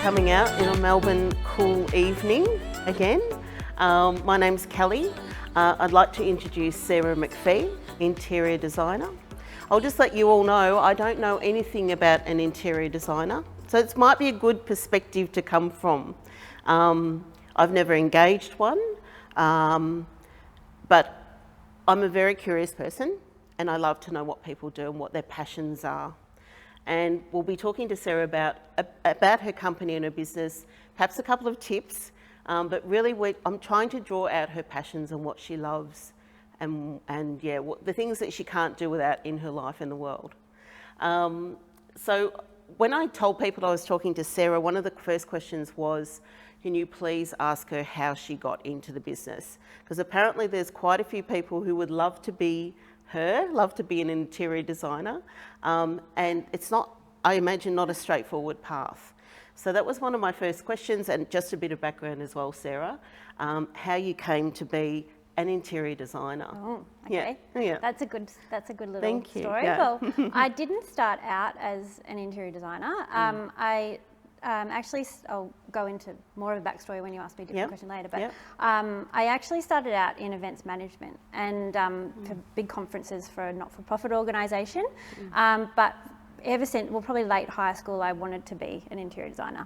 coming out in a Melbourne cool evening again. My name's Kelly. I'd like to introduce Sarah McPhee, interior designer. I'll just let you all know I don't know anything about an interior designer, so it might be a good perspective to come from. I've never engaged one, but I'm a very curious person and I love to know what people do and what their passions are. And we'll be talking to Sarah about her company and her business, perhaps a couple of tips, but really I'm trying to draw out her passions and what she loves and the things that she can't do without in her life in the world. So when I told people I was talking to Sarah, one of the first questions was, can you please ask her how she got into the business? Because apparently there's quite a few people who would love to be love to be an interior designer, and it's not, I imagine, not a straightforward path. So that was one of my first questions, and just a bit of background as well, Sarah, how you came to be an interior designer. Oh, okay. Yeah. That's a good little Thank you. story. Yeah. Well, I didn't start out as an interior designer. I'll go into more of a backstory when you ask me a different question later, but I actually started out in events management and for big conferences for a not-for-profit organisation, but ever since, probably late high school, I wanted to be an interior designer.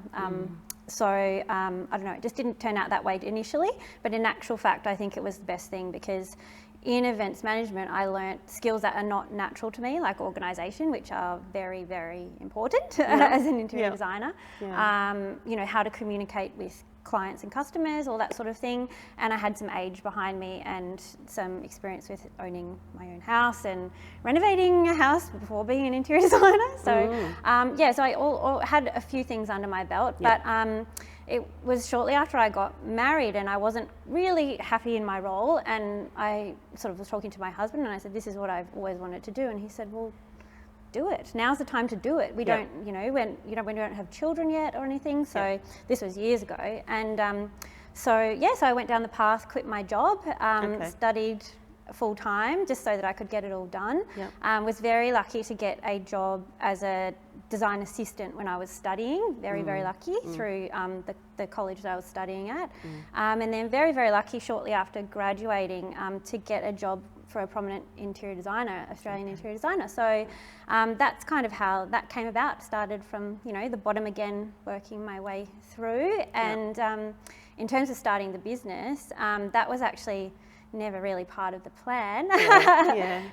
So I don't know, it just didn't turn out that way initially, but in actual fact, I think it was the best thing because in events management, I learnt skills that are not natural to me, like organisation, which are very, very important as an interior designer. You know, how to communicate with clients and customers, all that sort of thing. And I had some age behind me and some experience with owning my own house and renovating a house before being an interior designer. So so I had a few things under my belt, but it was shortly after I got married and I wasn't really happy in my role, and I sort of was talking to my husband and I said, this is what I've always wanted to do, and he said, well, do it. Now's the time to do it. We don't, when you don't have children yet or anything. So this was years ago, and so I went down the path, quit my job, studied full time just so that I could get it all done. Was very lucky to get a job as a design assistant when I was studying. Very lucky through the college that I was studying at, and then very lucky shortly after graduating to get a job for a prominent interior designer, Australian interior designer. So that's kind of how that came about. Started from the bottom again, working my way through. And in terms of starting the business, that was actually never really part of the plan.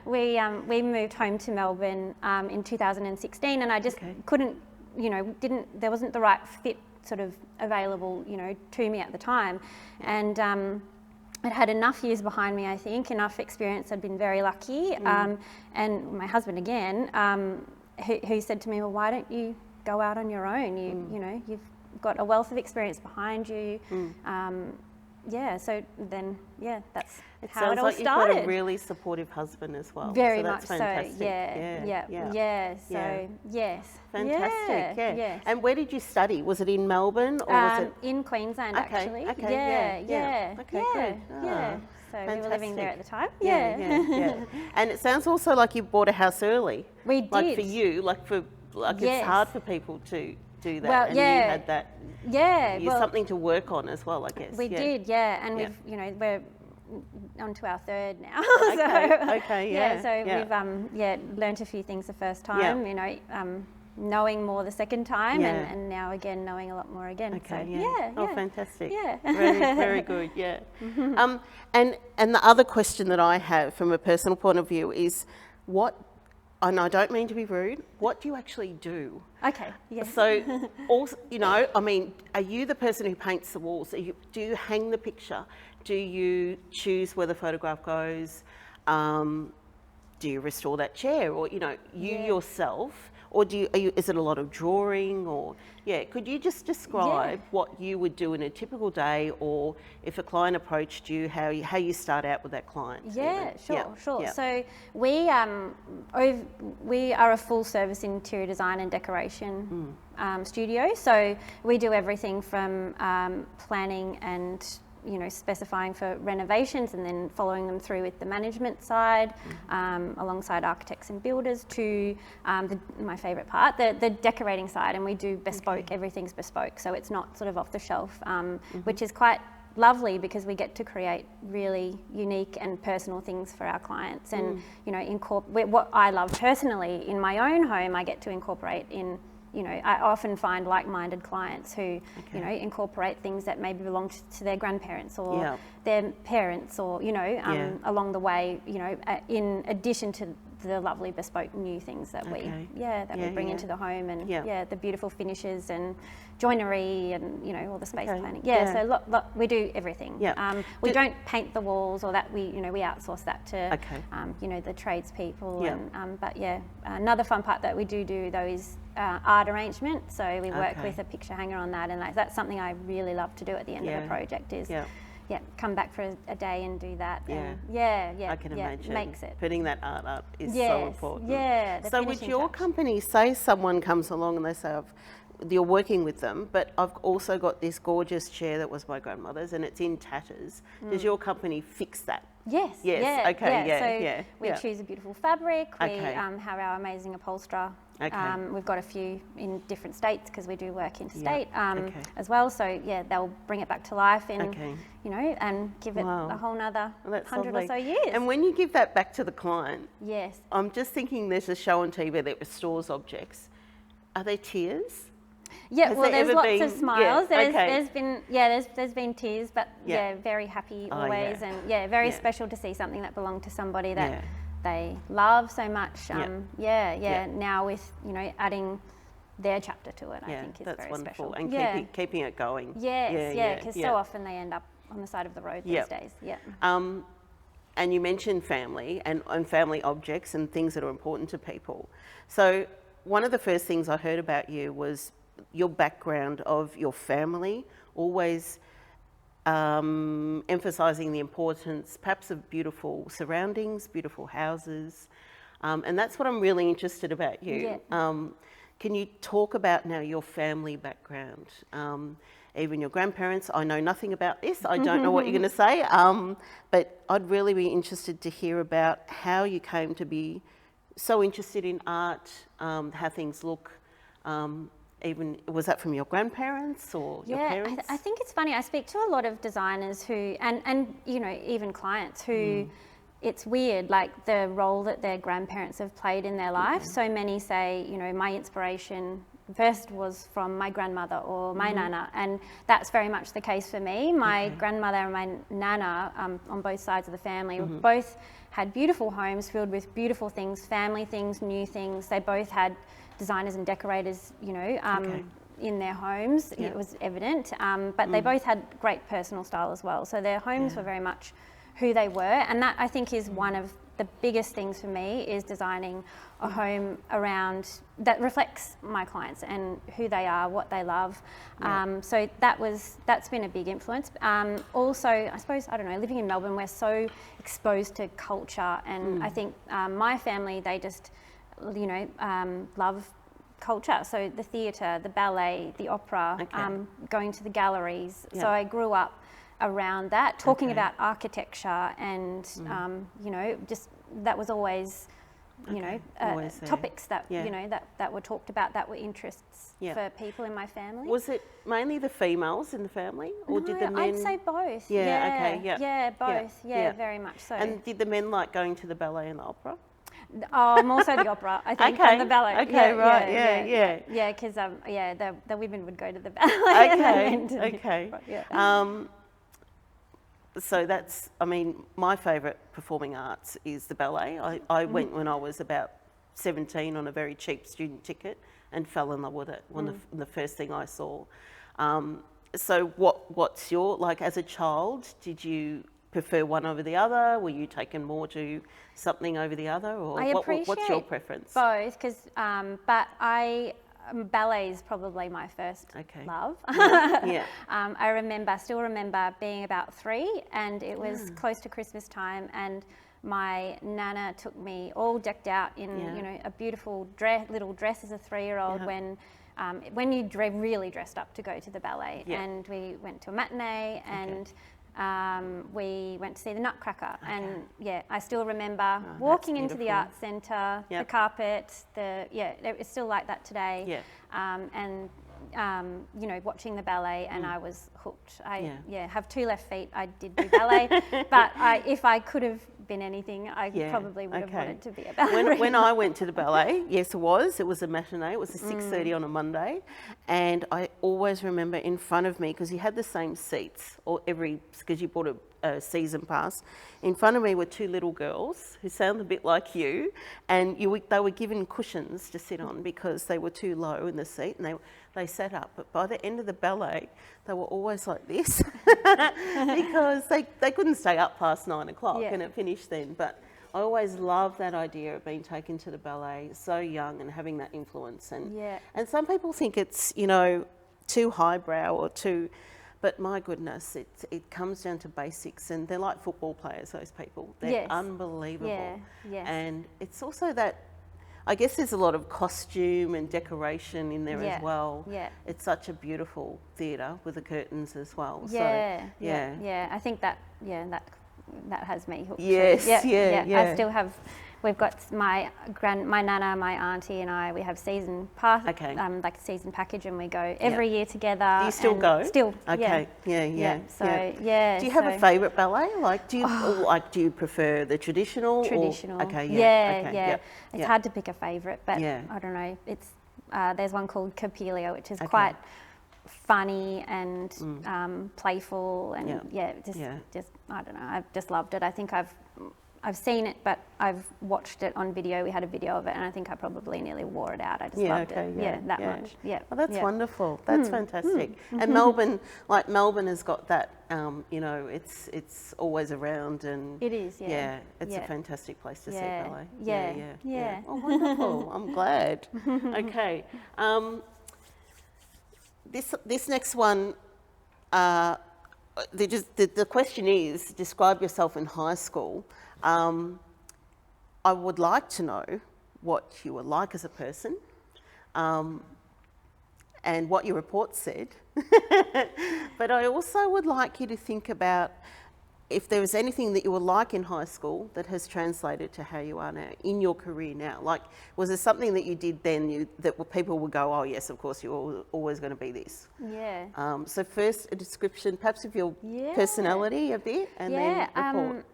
We moved home to Melbourne in 2016, and I just couldn't, there wasn't the right fit sort of available, to me at the time. And I'd had enough years behind me, I think, enough experience. I'd been very lucky. And my husband again, who said to me, well, why don't you go out on your own? You've got a wealth of experience behind you. So then, that's how it all started. It sounds like you've got a really supportive husband as well. Very so much that's fantastic. Yes. Fantastic, yeah. And where did you study? Was it in Melbourne or was it? In Queensland, actually. Okay, Good. So fantastic. we were living there at the time. And it sounds also like you bought a house early. We did. Like for you, it's hard for people to do that. Well, and you had that. Something to work on as well, I guess. We did, and we've, we're on to our third now. We've learnt a few things the first time, knowing more the second time, and now again knowing a lot more again. Fantastic. Very good. And the other question that I have from a personal point of view is and I don't mean to be rude, what do you actually do? Okay, yes. So, also, are you the person who paints the walls? Do you hang the picture? Do you choose where the photograph goes? Do you restore that chair? Or, yourself? Or is it a lot of drawing? Or, could you just describe what you would do in a typical day, or if a client approached you, how you start out with that client? Sure. Yeah. So we are a full service interior design and decoration studio. So we do everything from planning and specifying for renovations and then following them through with the management side, alongside architects and builders, to my favourite part, the decorating side. And we do bespoke, everything's bespoke. So it's not sort of off the shelf, which is quite lovely because we get to create really unique and personal things for our clients. And, what I love personally in my own home, I get to incorporate in, I often find like-minded clients who, incorporate things that maybe belong to their grandparents or their parents or, along the way, in addition to the lovely bespoke new things that we bring into the home, and the beautiful finishes and joinery and all the space planning. So we do everything. We don't paint the walls or that. We outsource that to the tradespeople. But another fun part that we do though is art arrangement. So we work with a picture hanger on that, and that's something I really love to do at the end of a project is. Come back for a day and do that. I can imagine. Makes it. Putting that art up is so important. So with your touch. company, say someone comes along and they say, you're working with them, but I've also got this gorgeous chair that was my grandmother's and it's in tatters. Does your company fix that? Yes. So we choose a beautiful fabric. We have our amazing upholsterer. We've got a few in different states because we do work interstate as well. So they'll bring it back to life in, and give it a whole nother 100 or so years. And when you give that back to the client, yes, I'm just thinking there's a show on TV that restores objects. Are there tears? Yeah, Has well, there there's ever lots been- of smiles. Yeah, There's been tears, but very happy always, and very special to see something that belonged to somebody that they love so much. Now with adding their chapter to it, I think is that's very wonderful. special. And keeping it going. Because so often they end up on the side of the road these days. And you mentioned family and family objects and things that are important to people. So one of the first things I heard about you was your background of your family, always emphasising the importance perhaps of beautiful surroundings, beautiful houses. And that's what I'm really interested about you. Can you talk about now your family background? Even your grandparents, I know nothing about this. I don't know what you're going to say. But I'd really be interested to hear about how you came to be so interested in art, how things look. Even was that from your grandparents or your parents? I think it's funny. I speak to a lot of designers who, and even clients who, it's weird, like the role that their grandparents have played in their life. So many say, my inspiration first was from my grandmother or my nana, and that's very much the case for me. My grandmother and my nana, on both sides of the family, both had beautiful homes filled with beautiful things, family things, new things. They both had designers and decorators, in their homes. It was evident, but they both had great personal style as well. So their homes were very much who they were, and that I think is one of the biggest things for me, is designing a home around that reflects my clients and who they are, what they love. So that's been a big influence. Also, I suppose, I don't know, living in Melbourne, we're so exposed to culture, and I think my family, they just love culture. So the theatre, the ballet, the opera, going to the galleries. So I grew up around that, talking about architecture, and just that was always topics that that were talked about, that were interests for people in my family. Was it mainly the females in the family, or did the men? I'd say both. Both. Very much so. And did the men like going to the ballet and the opera? More so the opera, I think, than the ballet. Because the women would go to the ballet. So that's, my favourite performing arts is the ballet. I went when I was about 17 on a very cheap student ticket and fell in love with it. The first thing I saw. So what's your, like as a child, did you prefer one over the other? Were you taken more to something over the other, or what's your preference? Both, because ballet is probably my first love. I still remember being about 3, and it was close to Christmas time, and my nana took me all decked out in a beautiful little dress as a 3-year-old when you really dressed up to go to the ballet. And we went to a matinee, and we went to see the Nutcracker, and I still remember walking into the art centre, the carpet, it's still like that today. And watching the ballet, and I was hooked. I have 2 left feet. I did do ballet, but if I could have been anything, I probably would have wanted to be a ballerina. When I went to the ballet, yes, it was a matinee. It was a 6:30 on a Monday, and I always remember in front of me, because you had the same seats, because you bought a season pass. In front of me were 2 little girls who sound a bit like you, and they were given cushions to sit on because they were too low in the seat, and they sat up. But by the end of the ballet, they were always like this because they couldn't stay up past 9 o'clock, and it finished then. But I always loved that idea of being taken to the ballet so young and having that influence. And some people think it's, too highbrow or too... But my goodness, it comes down to basics, and they're like football players, those people. They're unbelievable. And it's also that, I guess there's a lot of costume and decoration in there as well. It's such a beautiful theatre with the curtains as well. I think that has me hooked. Yes, I still have. We've got my nana, my auntie, and I. We have season pass, like a season package, and we go every year together. Do you still go? Still, okay, So Do you have a favourite ballet? Like, do you prefer the traditional? Traditional. Or, okay, It's hard to pick a favourite, but I don't know. It's there's one called Capelio, which is quite funny and playful, and just I don't know. I've just loved it. I think I've seen it, but I've watched it on video. We had a video of it, and I think I probably nearly wore it out. I just loved it. That much. Yeah. Well, that's wonderful. That's fantastic. And Melbourne has got that. It's always around, and it is. It's a fantastic place to see ballet. Yeah. Oh, wonderful. I'm glad. Okay. This next one. The question is, describe yourself in high school. I would like to know what you were like as a person, and what your report said. But I also would like you to think about if there was anything that you were like in high school that has translated to how you are now, in your career now. Like, was there something that you did then that people would go, oh yes, of course, you're always going to be this? So first, a description perhaps of your personality a bit, and then report.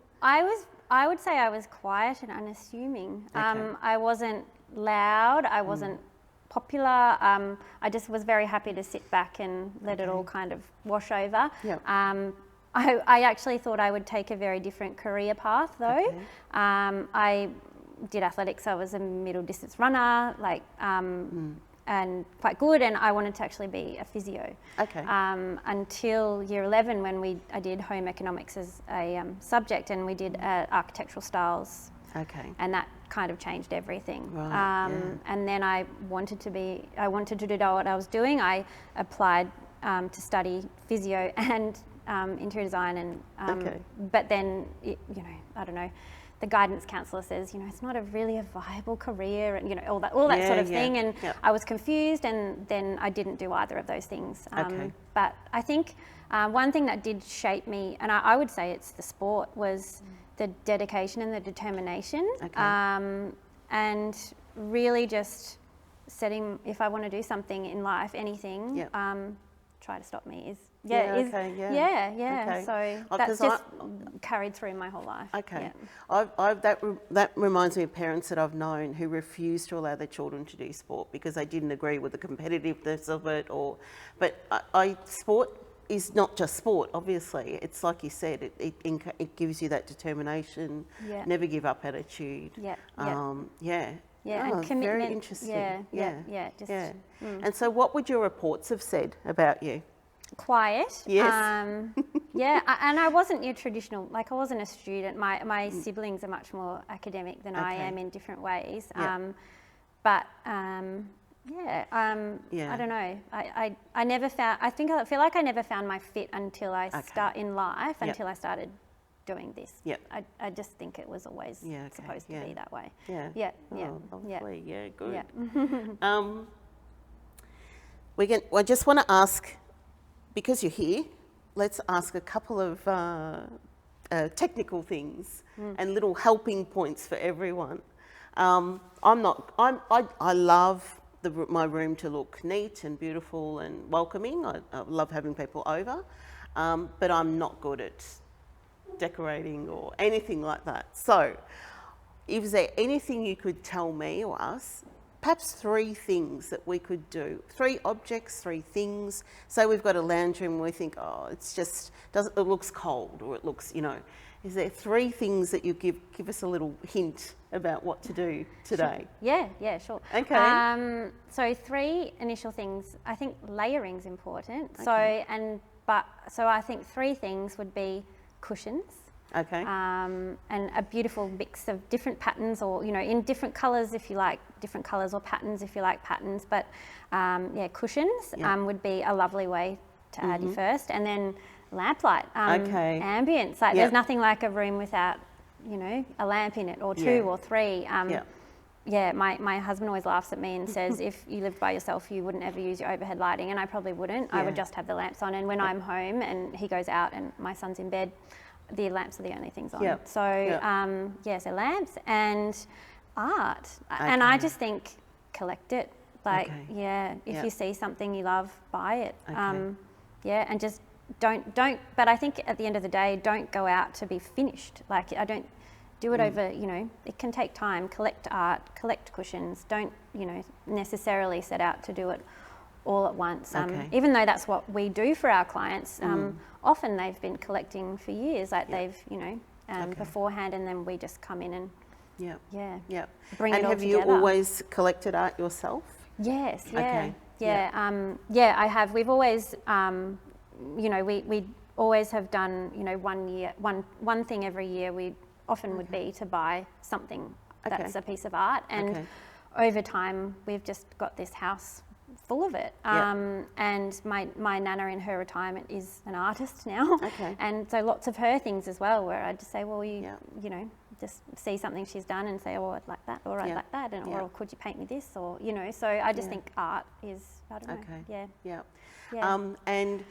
I would say I was quiet and unassuming. I wasn't loud, I wasn't popular. I just was very happy to sit back and let it all kind of wash over. I actually thought I would take a very different career path though. I did athletics. I was a middle distance runner, and quite good, and I wanted to actually be a physio. Until year 11, when I did home economics as a subject, and we did architectural styles. And that kind of changed everything. And then I wanted to do what I was doing. I applied to study physio and interior design, and but then I don't know, the guidance counsellor says it's not really a viable career, and all that sort of thing, and I was confused, and then I didn't do either of those things. But I think one thing that did shape me, and I would say it's the sport, was the dedication and the determination, and really just setting, if I want to do something in life, anything, try to stop me is so that's just carried through my whole life. That reminds me of parents that I've known who refuse to allow their children to do sport because they didn't agree with the competitiveness of it, but sport is not just sport, obviously. It's like you said, it gives you that determination, never give up attitude. And commitment. Very interesting. And so what would your reports have said about you? Quiet. Yes. And I wasn't your traditional, I wasn't a student. My siblings are much more academic than I am in different ways. But I don't know. I never found, I feel like I never found my fit until I until I started doing this. I just think it was always supposed to be that way. Lovely. Good. I just want to ask, because you're here, let's ask a couple of technical things and little helping points for everyone. I love my room to look neat and beautiful and welcoming. I love having people over, but I'm not good at decorating or anything like that. So, is there anything you could tell me or us? Perhaps 3 things that we could do. 3 objects, 3 things. So we've got a lounge room and we think, oh, it looks cold, or it looks, Is there 3 things that you give us a little hint about what to do today? Yeah, sure. Okay. So 3 initial things. I think layering's important. Okay. So I think 3 things would be cushions. Okay. And a beautiful mix of different patterns, or in different colours if you like different colours, or patterns if you like patterns. But cushions would be a lovely way to add your first, and then lamplight, ambience. There's nothing like a room without a lamp in it, or 2 or 3. My husband always laughs at me and says, if you lived by yourself, you wouldn't ever use your overhead lighting, and I probably wouldn't. I would just have the lamps on, and when I'm home and he goes out and my son's in bed, the lamps are the only things on. So lamps and art. And I just think collect it. If you see something you love, buy it. And just don't, but I think at the end of the day, don't go out to be finished. I don't do it over, it can take time. Collect art, collect cushions. Don't, necessarily set out to do it all at once. Even though that's what we do for our clients, often they've been collecting for years, they've, beforehand, and then we just come in and bring it all together. And have you always collected art yourself? Yes, I have. We've always, we always have done, one thing every year. We often would be to buy something that's a piece of art, and over time we've just got this house full of it. And my nana in her retirement is an artist now, and so lots of her things as well, where I'd just say, well, just see something she's done and say, oh, I'd like that, or I'd like that, and or could you paint me this, or so I just think art is, I don't know. And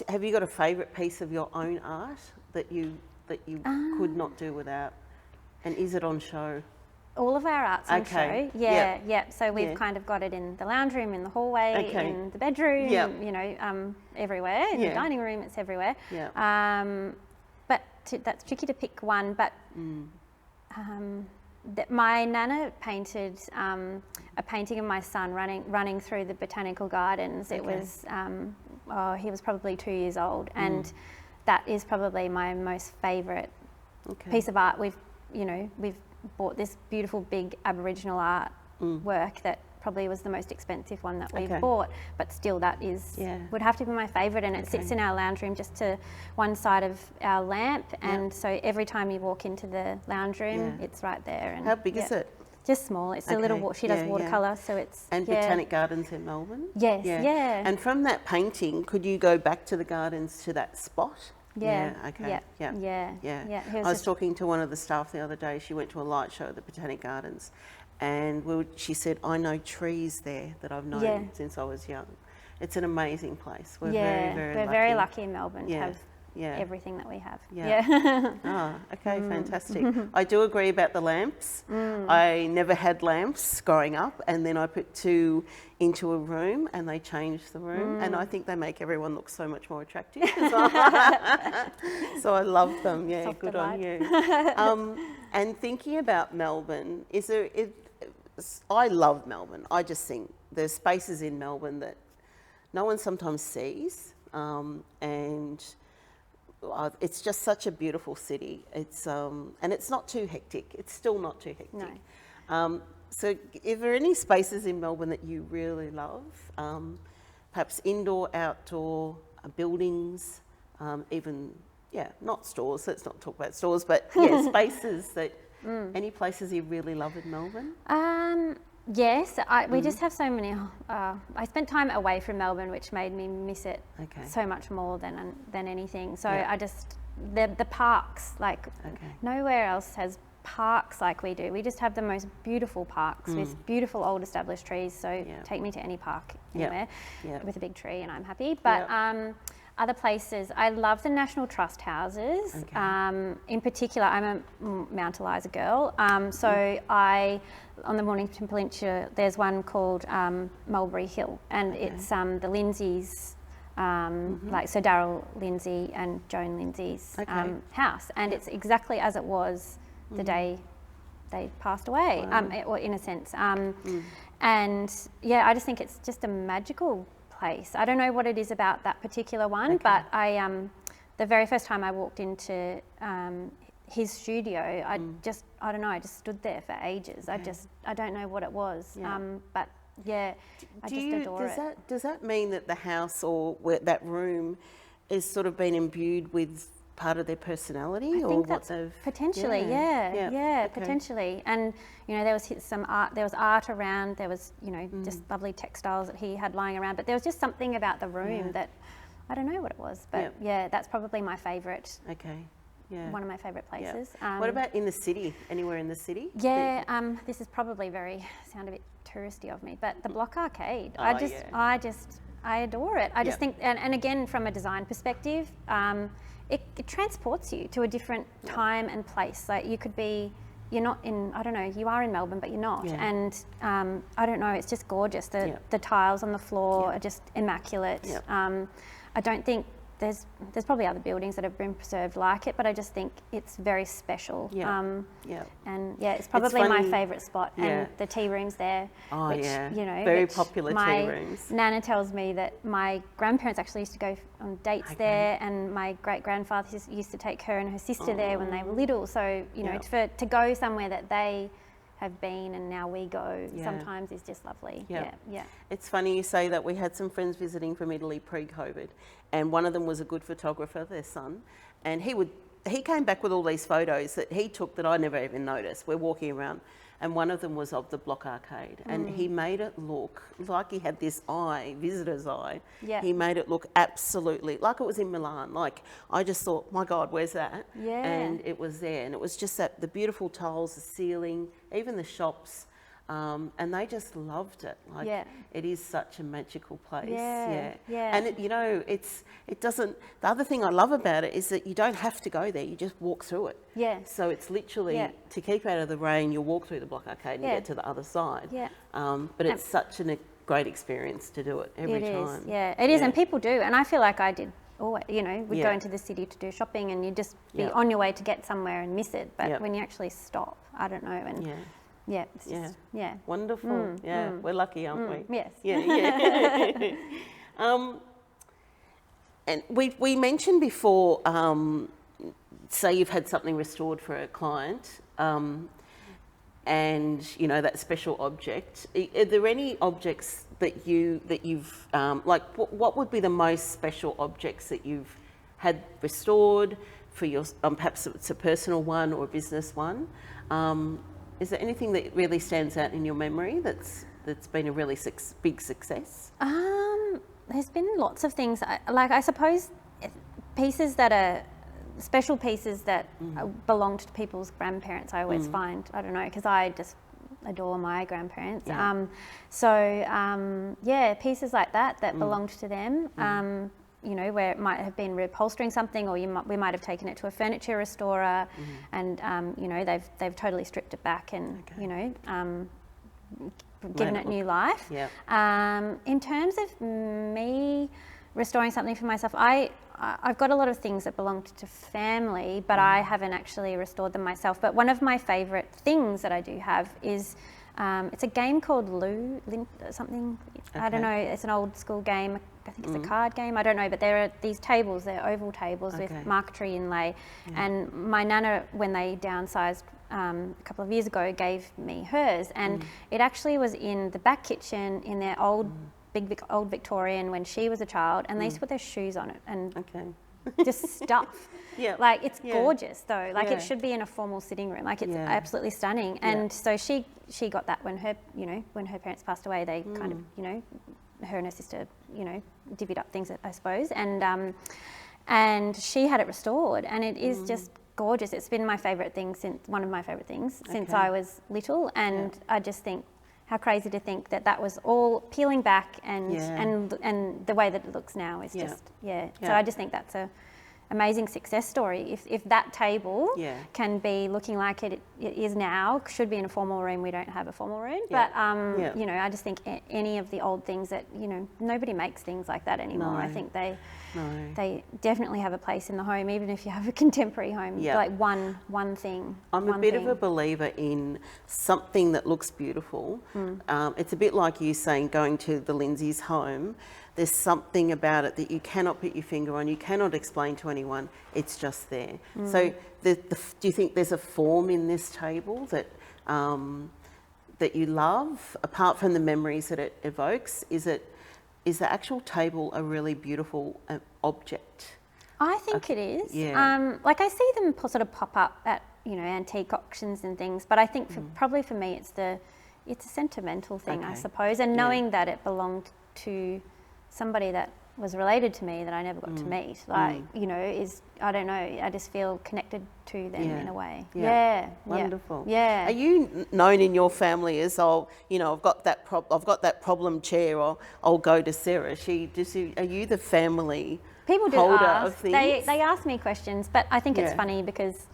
have you got a favourite piece of your own art that you could not do without, and is it on show? All of our art's on show. So we've kind of got it in the lounge room, in the hallway, in the bedroom, everywhere. In the dining room, it's everywhere. But that's tricky to pick one. But my nana painted a painting of my son running through the botanical gardens. It was he was probably 2 years old, and that is probably my most favourite piece of art. We've bought this beautiful big Aboriginal art work that probably was the most expensive one that we've bought, but still that is would have to be my favourite, and it sits in our lounge room just to one side of our lamp, and so every time you walk into the lounge room it's right there. And how big is it? Just small. It's a little, she does watercolour, so it's... And Botanic Gardens in Melbourne? Yes, And from that painting, could you go back to the gardens to that spot? I was talking to one of the staff the other day. She went to a light show at the Botanic Gardens, and she said, I know trees there that I've known since I was young. It's an amazing place. We're very lucky in Melbourne to have everything that we have. Fantastic. I do agree about the lamps. I never had lamps growing up, and then I put 2 into a room and they changed the room, and I think they make everyone look so much more attractive. So I love them. Good on you. And thinking about Melbourne, I love Melbourne. I just think there's spaces in Melbourne that no one sometimes sees, and it's just such a beautiful city. It's and it's not too hectic. It's still not too hectic. No. So, are there any spaces in Melbourne that you really love? Perhaps indoor, outdoor, buildings, even not stores. Let's not talk about stores, but spaces that. Any places you really love in Melbourne? Yes, we just have so many. I spent time away from Melbourne, which made me miss it so much more than anything. So I just the parks, nowhere else has parks like we do. We just have the most beautiful parks with beautiful old established trees. So take me to any park anywhere with a big tree and I'm happy. But other places, I love the National Trust houses. In particular, I'm a Mount Eliza girl. So on the Mornington Peninsula, there's one called Mulberry Hill, and it's the Lindsays, like so Daryl Lindsay and Joan Lindsay's house, and it's exactly as it was the day they passed away, or in a sense. And I just think it's just a magical place. I don't know what it is about that particular one, but the very first time I walked into his studio, I don't know, I just stood there for ages. I don't know what it was, but I just adore it. Does that mean that the house or that room is sort of been imbued with part of their personality, I think that's potentially, potentially. And there was some art. There was art around. There was just lovely textiles that he had lying around. But there was just something about the room that I don't know what it was. But that's probably my favourite. Okay. Yeah. One of my favourite places. What about in the city? Anywhere in the city? Yeah. This is probably sound a bit touristy of me, but the Block Arcade. I adore it. I just think, and again, from a design perspective, it transports you to a different time and place. Like you're not in, I don't know, you are in Melbourne, but you're not. And I don't know, it's just gorgeous. The tiles on the floor are just immaculate. I don't think there's probably other buildings that have been preserved like it, but I just think it's very special. And it's probably my favourite spot. And the tea rooms there. Oh, which, very popular tea rooms. My Nana tells me that my grandparents actually used to go on dates there, and my great-grandfather used to take her and her sister there when they were little. So, to go somewhere that they have been and now we go sometimes is just lovely. It's funny you say that. We had some friends visiting from Italy pre-COVID, and one of them was a good photographer, their son, and he came back with all these photos that he took that I never even noticed. We're walking around, and one of them was of the Block Arcade, and he made it look like he had this eye, visitor's eye. He made it look absolutely like it was in Milan. Like, I just thought, my God, where's that? And it was there, and it was just the beautiful tiles, the ceiling, even the shops, and they just loved it. Like, it is such a magical place. And it doesn't. The other thing I love about it is that you don't have to go there. You just walk through it. So it's literally to keep out of the rain. You walk through the Block Arcade and get to the other side. But it's such a great experience to do it every time. It is, and people do. And I feel like I did. Always, we'd go into the city to do shopping, and you'd just be on your way to get somewhere and miss it. But when you actually stop, I don't know. And it's just, wonderful. We're lucky, aren't we? Yes. And we mentioned before, say you've had something restored for a client, and that special object. Are there any objects that you've like? What would be the most special objects that you've had restored for your? Perhaps it's a personal one or a business one. Is there anything that really stands out in your memory that's been a really big success? There's been lots of things. I suppose pieces that are special pieces that belonged to people's grandparents. I always find, I don't know, because I just adore my grandparents. Pieces like that belonged to them. Where it might have been reupholstering something, or we might have taken it to a furniture restorer, and they've totally stripped it back and given it new life. In terms of me restoring something for myself, I've got a lot of things that belong to family, but I haven't actually restored them myself. But one of my favourite things that I do have is it's a game called something. I don't know. It's an old school game. I think it's a card game. I don't know. But there are these tables. They're oval tables with marquetry inlay. And my nana, when they downsized a couple of years ago, gave me hers. And it actually was in the back kitchen in their old old Victorian when she was a child, and they used to put their shoes on it and just stuff. Like, it's gorgeous though. Like, it should be in a formal sitting room. Like, it's absolutely stunning. And so she got that when her parents passed away. They kind of her and her sister divvied up things, I suppose, and she had it restored, and it is just gorgeous. It's been my favourite thing one of my favourite things since I was little, and I just think how crazy to think that was all peeling back, and the way that it looks now is just So I just think that's a amazing success story. If that table can be looking like it is now, should be in a formal room. We don't have a formal room, but you know, I just think any of the old things that, you know, nobody makes things like that anymore. No. I think they definitely have a place in the home, even if you have a contemporary home. Like one thing. I'm a bit of a believer in something that looks beautiful. It's a bit like you saying going to the Lindsay's home. There's something about it that you cannot put your finger on, you cannot explain to anyone, it's just there. So do you think there's a form in this table that that you love, apart from the memories that it evokes? Is the actual table a really beautiful object? I think it is. Like I see them sort of pop up at, you know, antique auctions and things, but I think probably for me it's a sentimental thing, I suppose, and knowing that it belonged to somebody that was related to me that I never got to meet, like, you know, I don't know, I just feel connected to them in a way. Wonderful. Yeah. Are you known in your family as, you know, I've got that problem chair, or I'll go to Sarah? Are you the family People do holder ask. of things? They ask me questions, but I think it's funny because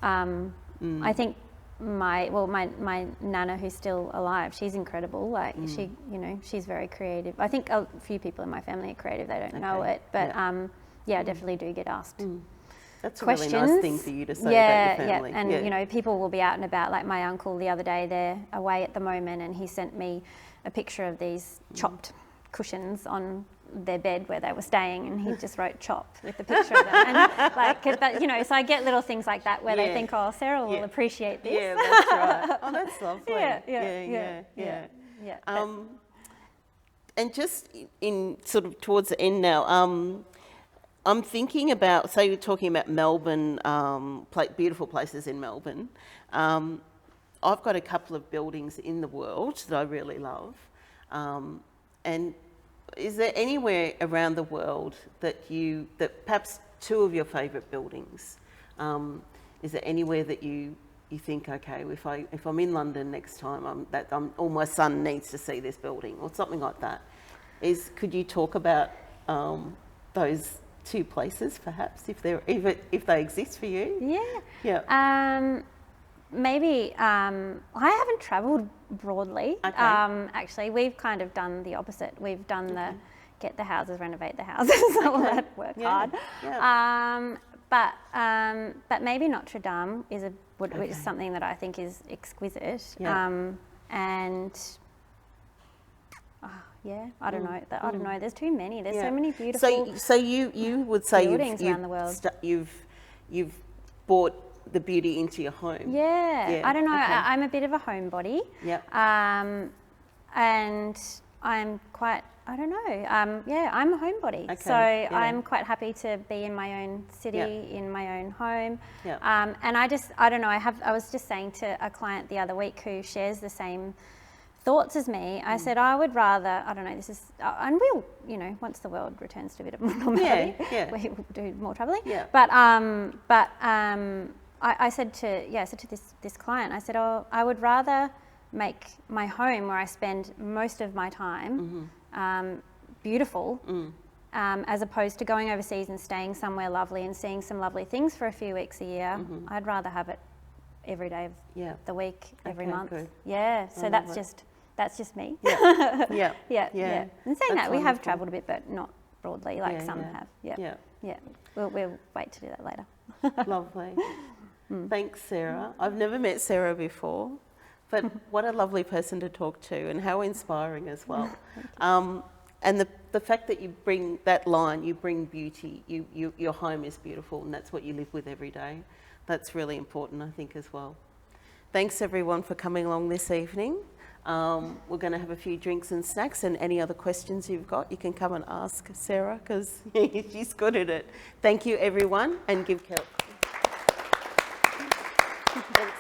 I think my nana, who's still alive, she's incredible. Like she, you know, she's very creative. I think a few people in my family are creative. They don't know it, but I definitely do get asked That's questions. a really nice thing for you to say about your family. And you know, people will be out and about. Like my uncle the other day, they're away at the moment, and he sent me a picture of these chopped cushions on their bed where they were staying, and he just wrote "chop" with the picture of it. And like, but you know, so I get little things like that where they think, "Oh, Sarah will appreciate this." Yeah, that's right. Oh, that's lovely. Yeah. And just in sort of towards the end now, I'm thinking about, so you're talking about Melbourne, beautiful places in Melbourne. I've got a couple of buildings in the world that I really love, and is there anywhere around the world that perhaps two of your favourite buildings? Is there anywhere that you think, okay, if I'm in London next time, or my son needs to see this building, or something like that? Could you talk about those two places, perhaps, if they exist for you? Yeah. Maybe I haven't travelled broadly. Actually, we've kind of done the opposite. We've done the get the houses, renovate the houses, all that work hard. But maybe Notre Dame is something that I think is exquisite. And I don't know. I don't know. There's too many. There's so many beautiful. So you would say buildings around the world. You've brought the beauty into your home. Yeah. I don't know. I'm a bit of a homebody. And I'm quite. I don't know. I'm a homebody. So I'm quite happy to be in my own city, in my own home. And I don't know. I was just saying to a client the other week who shares the same thoughts as me. I said I would rather. I don't know. This is, and we'll, you know, once the world returns to a bit of normality, we'll do more travelling. But I said to this client, I said, I would rather make my home where I spend most of my time beautiful, as opposed to going overseas and staying somewhere lovely and seeing some lovely things for a few weeks a year. I'd rather have it every day of the week, every month. Good. So that's just me. And saying that, we have travelled a bit, but not broadly like some have. We'll wait to do that later. Lovely. Thanks, Sarah. I've never met Sarah before, but what a lovely person to talk to, and how inspiring as well. And the fact that you bring that line, you bring beauty, your home is beautiful, and that's what you live with every day. That's really important, I think, as well. Thanks, everyone, for coming along this evening. We're going to have a few drinks and snacks, and any other questions you've got, you can come and ask Sarah, because she's good at it. Thank you, everyone, and give Kel. Thanks.